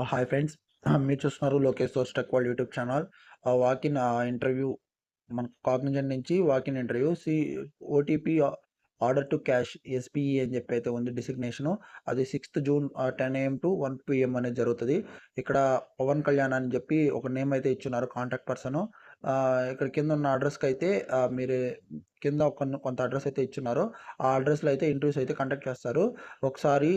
Hi friends. మీరు చూస్తున్నారు Lokesh source tech world YouTube channel. Walk in interview మనకు కాగ్నిజెంట్ నుంచి walk in interview OTP order to cash SPE అని చెప్పి అయితే ఉంది డిసిగ్నేషను. అది 6th June 10 AM to 1 PM అనేది జరుగుతుంది. ఇక్కడ పవన్ కళ్యాణ్ అని చెప్పి ఒక నేమ్ అయితే ఇచ్చున్నారు కాంటాక్ట్ పర్సను. ఇక్కడ కింద ఉన్న అడ్రస్కి అయితే మీరు కింద కొంత అడ్రస్ అయితే ఇచ్చున్నారు. ఆ అడ్రస్లో అయితే ఇంటర్వ్యూస్ అయితే కండక్ట్ చేస్తారు. ఒకసారి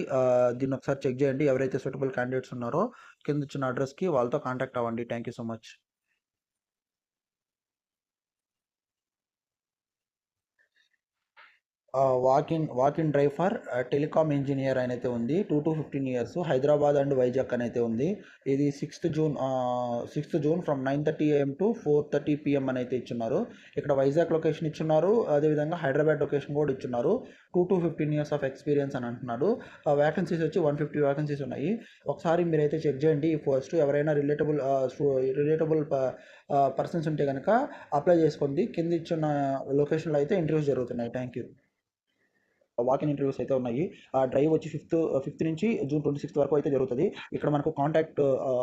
దీన్ని ఒకసారి చెక్ చేయండి. ఎవరైతే సూటబుల్ క్యాండిడేట్స్ ఉన్నారో కింద ఇచ్చిన అడ్రస్కి వాళ్ళతో కాంటాక్ట్ అవ్వండి. Thank you so much. Walk in drive for telecom engineer అని అయితే ఉంది. 2 to 15 years, Hyderabad and Vizag అని అయితే ఉంది. ఇది 6th June from 9:30 AM to 4:30 PM అని అయితే ఇచ్చున్నారు. ఇక్కడ వైజాగ్ లొకేషన్ ఇచ్చున్నారు, అదేవిధంగా హైదరాబాద్ లొకేషన్ కూడా ఇచ్చున్నారు. 2 to 15 years ఆఫ్ ఎక్స్పీరియన్స్ అని అంటున్నాడు. వ్యాకెన్సీస్ వచ్చి 150 వ్యాకెన్సీస్ ఉన్నాయి. ఒకసారి మీరైతే చెక్ చేయండి. ఫస్ట్ ఎవరైనా రిలేటబుల్ పర్సన్స్ ఉంటే కనుక అప్లై చేసుకోండి. కింద ఇచ్చిన లొకేషన్లో అయితే ఇంటర్వ్యూస్ జరుగుతున్నాయి. Thank you. వాకిన్ ఇంటర్వ్యూస్ అయితే ఉన్నాయి. ఆ డ్రైవ్ వచ్చి ఫిఫ్త్ నుంచి జూన్ 26th వరకు అయితే జరుగుతుంది. ఇక్కడ మనకు కాంటాక్ట్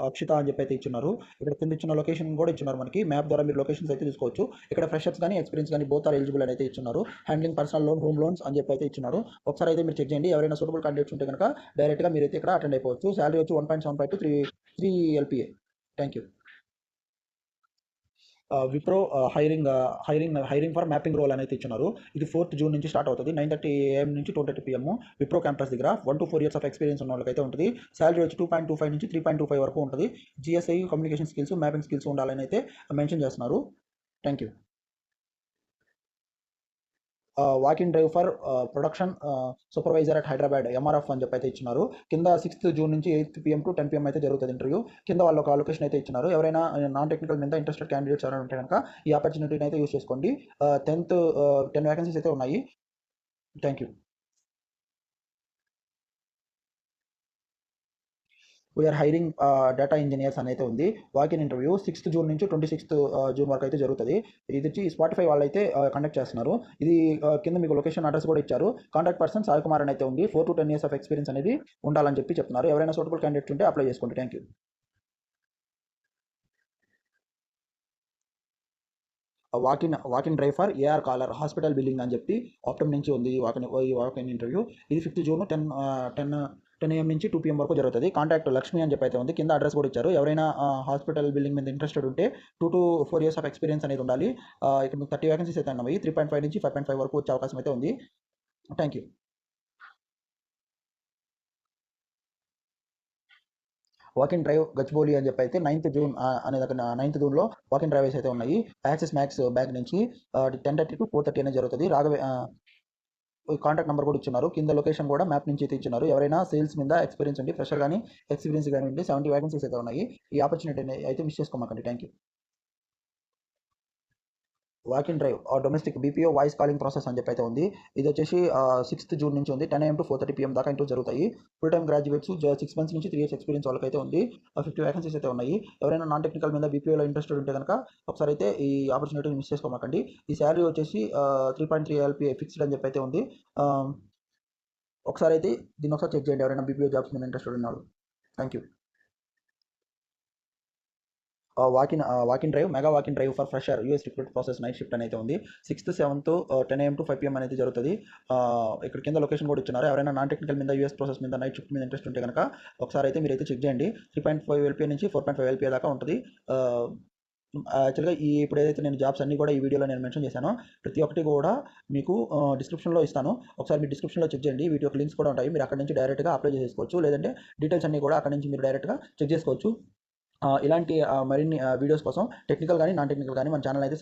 అక్షిత అని చెప్పి అయితే ఇచ్చున్నారు. ఇక్కడ కింద ఇచ్చిన లొకేషన్ కూడా ఇచ్చున్నారు. మనకి మ్యాప్ ద్వారా మీరు లొకేషన్స్ అయితే తీసుకోవచ్చు. ఇక్కడ ఫ్రెషర్స్ కానీ ఎక్స్పీరియన్స్ కానీ బోత్ ఆర్ ఎలిజిబుల్ అని అయితే ఇచ్చున్నారు. Handling personal loan, home loans అని చెప్పి అయితే ఇచ్చున్నారు. ఒకసారి అయితే మీరు చెక్ చేయండి. ఎవరైనా సూటబుల్ క్యాండిడేట్స్ ఉంటే కనుక డైరెక్ట్గా మీరైతే ఇక్కడ అటెండ్ అయిపోవచ్చు. శాలరీ వచ్చి 1.75 to 3 LPA. Thank you. Wipro hiring for mapping role అనేది ఇచ్చున్నారు. ఇది 4th జూన్ నుంచి స్టార్ట్ అవుతుంది. 9:30 AM నుంచి 2:30 PM విప్రో క్యాంపస్ దగ్గర. 1 to 4 years ఆఫ్ ఎక్స్పీరియన్స్ ఉన్న వాళ్ళకైతే ఉంటుంది. శాలరీ వచ్చి 2.25 నుంచి 3.25 వరకు ఉంటుంది. GSI communication skills, mapping skills ఉండాలని అయితే మెన్షన్ చేస్తున్నారు. Thank you. Walk in drive for production supervisor at Hyderabad MRF అని చెప్పి అయితే ఇచ్చినారు. కింద 6th జూన్ నుంచి 8 PM to 10 PM అయితే జరుగుతుంది ఇంటర్వ్యూ. కింద వాళ్ళు ఒక లొకేషన్ అయితే ఇచ్చినారు. ఎవరైనా నాన్ టెక్నికల్ మీద ఇంట్రెస్టెడ్ క్యాండిడేట్స్ ఎవరైనా ఉంటే కనుక ఈ ఆపర్చునిటీని అయితే యూస్ చేసుకోండి. 10 వ్యాకెన్సీస్ అయితే ఉన్నాయి. Thank you. We are hiring data engineers అని అయితే ఉంది. వాకిన్ ఇంటర్వ్యూ 6th జూన్ నుంచి 26th జూన్ వరకు అయితే జరుగుతుంది. ఇది వచ్చి స్పాటిఫై వాళ్ళు అయితే కండక్ట్ చేస్తున్నారు. ఇది కింద మీకు లొకేషన్ అడ్రస్ కూడా ఇచ్చారు. కాంటాక్ట్ పర్సన్ సాయి కుమార్ అని అయితే ఉంది. 4 to 10 years ఆఫ్ ఎక్స్పీరియన్స్ అనేది ఉండాలని చెప్పి చెప్తున్నారు. ఎవరైనా సూటబుల్ క్యాండిడేట్స్ ఉంటే అప్లై చేసుకోండి. Thank you. Walk in drive for AR caller hospital building అని చెప్పి ఆప్టమ్ నుంచి ఉంది ఈ వాకిన్ ఇంటర్వ్యూ. ఇది 5th జూన్ 10 AM నుంచి 2 PM వరకు జరుగుతుంది. కాంటాక్ట్ లక్ష్మి అని చెప్పి అయితే ఉంది. కింద అడ్రస్ కూడా ఇచ్చారు. ఎవరైనా హాస్పిటల్ బిల్డింగ్ మీద ఇంట్రెస్టెడ్ ఉంటే 2 to 4 years ఆఫ్ ఎక్స్పీరియన్స్ అనేది ఉండాలి. ఇక్కడ మీకు 30 వ్యాకెన్సీస్ అయితే ఉన్నాయి. 3.5 నుంచి 5.5 వరకు వచ్చే అవకాశం అయితే ఉంది. Thank you. Walk in drive Gachibowli అని చెప్పి అయితే 9th జూన్ అనేది 9th జూన్లో వాకిన్ డ్రైవ్స్ అయితే ఉన్నాయి. యాక్సిస్ మ్యాక్స్ బ్యాంక్ నుంచి 10:30 to 4:30 అనేది జరుగుతుంది. కాంటాక్ట్ నెంబర్ కూడా ఇచ్చున్నారు. కింద లొకేషన్ కూడా మ్యాప్ నుంచి అయితే ఇచ్చున్నారు. ఎవరైనా సేల్స్ మీద ఎక్స్పీరియన్స్ ఉండి ఫ్రెషర్ కానీ ఎక్స్పీరియన్స్ కానీ ఉండి 70 వ్యాకెన్సీస్ అయితే ఉన్నాయి. ఈ ఆపర్చునిటీ అయితే మిస్ చేసుకోమాకండి. Thank you. Walk in drive domestic BPO voice calling process అని చెప్పి అయితే ఉంది. ఇది వచ్చేసి 6th జూన్ నుంచి ఉంది. 10 AM to 4:30 PM దాకా ఇంటూ జరుగుతాయి. ఫుల్ టైమ్ గ్రాడ్యుయేట్స్ 6 months నుంచి 3 years ఎక్స్పీరియన్స్ వాళ్ళకైతే ఉంది. 50 వ్యాకెన్సీస్ అయితే ఉన్నాయి. ఎవరైనా నాన్ టెక్నికల్ మీద BPOలో ఇంట్రెస్టెడ్ ఉంటే కనుక ఒకసారి అయితే ఈ ఆపర్చునిటీని మిస్ చేసుకోమాకండి. ఈ శాలరీ వచ్చేసి 3.3 LPA ఫిక్స్డ్ అని చెప్పి అయితే ఉంది. ఒకసారి అయితే దీన్ని ఒకసారి చెక్ చేయండి. ఎవరైనా BPO జాబ్స్ మీద ఇంట్రెస్టెడ్ ఉన్నారు. Thank you. Walk in drive mega walk-in drive for fresher US recruit process night shift అనేది ఉంది. 6th 7th 10 AM to 5 PM అనేది జరుగుతుంది. ఇక్కడ కింద లొకేషన్ కూడా ఇచ్చున్నారు. ఎవరైనా నాన్ టెక్నికల్ మీద US ప్రాసెస్ మీద నైట్ షిఫ్ట్ మీద ఇంట్రెస్ట్ ఉంటే కనుక ఒకసారి అయితే మీరైతే చెక్ చేయండి. 3.5 LPA నుంచి 4.5 LPA దాకా ఉంటుంది. యాక్చువల్గా ఇప్పుడు ఏదైతే నేను జాబ్స్ అన్నీ కూడా ఈ వీడియోలో నేను మెన్షన్ చేశానో ప్రతి ఒక్కటి కూడా మీకు డిస్క్రిప్షన్లో ఇస్తాను. ఒకసారి మీరు డిస్క్రిప్షన్లో చెక్ చేయండి. వీటి యొక్క లింక్స్ కూడా ఉంటాయి. మీరు అక్కడ నుంచి డైరెక్ట్గా అప్లై చేసుకోవచ్చు. లేదంటే డీటెయిల్స్ అన్నీ కూడా అక్కడ నుంచి మీరు డైరెక్ట్గా చెక్ చేసుకోవచ్చు. ఇలాంటి మరిన్ని వీడియోస్ కోసం టెక్నికల్ కానీ నాన్ టెక్నికల్ కానీ మన ఛానల్ అయితే